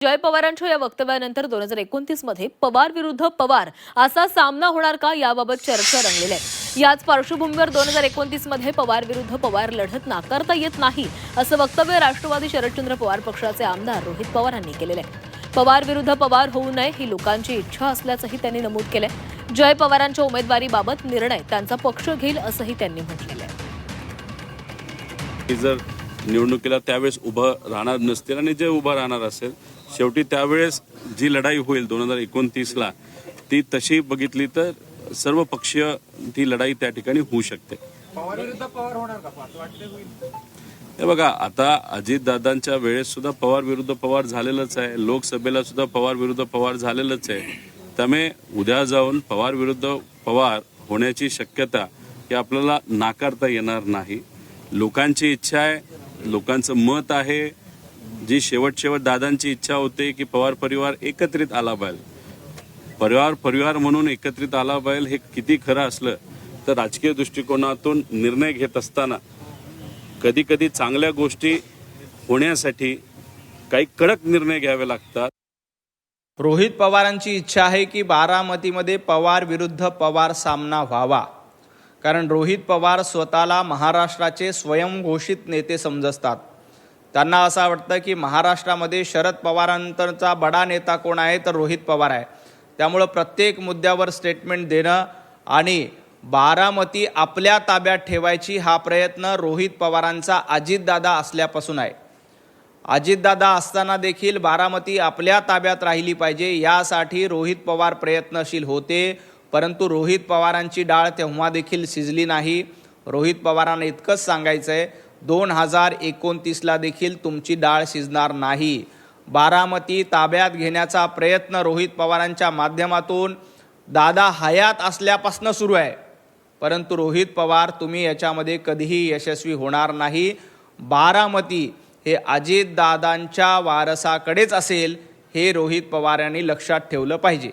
जय पवारांच्या या वक्तव्यानंतर 2029 मध्ये पवार विरुद्ध पवार असा सामना होणार का याबाबत चर्चा रंगलेली आहे। याच पार्श्वभूमीवर 2029 मध्ये पवार विरुद्ध पवार लढत नाकारता येत नाही असं वक्तव्य राष्ट्रवादी शरदचंद्र पवार पक्षाचे आमदार रोहित पवार यांनी केलेले आहे। पवार विरुद्ध पवार होऊ नये ही लोकांची इच्छा असल्याचंही त्यांनी नमूद केलंय। जय पवारांच्या उमेदवारीबाबत निर्णय त्यांचा पक्ष घेईल असंही त्यांनी म्हटलेलं आहे। जर निवडणुकीला त्यावेळेस उभं राहणार नसतील आणि जे उभं राहणार असेल शेवटी त्यावेळेस जी लढाई होईल 2029 ला ती तशी बघितली तर सर्व पक्षीय ती लढाई त्या ठिकाणी होऊ शकते। पवार विरुद्ध पवार होणार का वाटते होईल? हे बघा, आता अजितदादांच्या वेळेस सुद्धा पवार विरुद्ध पवार झालेलंच आहे, लोकसभेला सुद्धा पवार विरुद्ध पवार झालेलंच आहे। त्यामुळे उद्या जाऊन पवार विरुद्ध पवार होण्याची शक्यता ही आपल्याला नाकारता येणार नाही। लोकांची इच्छा आहे, लोकांचं मत आहे, जी शेवट दादांची इच्छा होते की पवार परिवार एकत्रित आला पाहिजे। परिवार म्हणून एकत्रित आला पाहिजे हे किती खरं असलं तर राजकीय दृष्टिकोनातून निर्णय घेत असताना कधी कधी चांगल्या गोष्टी होण्यासाठी काही कडक निर्णय घ्यावे लागतात। रोहित पवारांची इच्छा आहे की बारामतीमध्ये पवार विरुद्ध पवार सामना व्हावा, कारण रोहित पवार स्वतःला महाराष्ट्राचे स्वयंघोषित नेते समजतात। त्यांना असं वाटतं की महाराष्ट्रामध्ये शरद पवारांनंतरचा बडा नेता कोण आहे तर रोहित पवार आहे। त्यामुळे प्रत्येक मुद्द्यावर स्टेटमेंट देणं आणि बारामती आपल्या ताब्यात ठेवायची हा प्रयत्न रोहित पवारांचा अजितदादा असल्यापासून आहे। अजितदादा असताना देखील बारामती आपल्या ताब्यात राहिली पाहिजे यासाठी रोहित पवार प्रयत्नशील होते, परंतु रोहित पवारांची डाळ तेव्हा देखील शिजली नाही। रोहित पवारांना इतकंच सांगायचं आहे, 2029ला देखील तुमची डाळ शिजणार नाही। बारामती ताब्यात घेण्याचा प्रयत्न रोहित पवारांच्या माध्यमातून दादा हयात असल्यापासून सुरू आहे, परंतु रोहित पवार तुम्ही याच्यामध्ये कधीही यशस्वी होणार नाही। बारामती हे अजितदादांच्या वारसाकडेच असेल हे रोहित पवार यांनी लक्षात ठेवलं पाहिजे।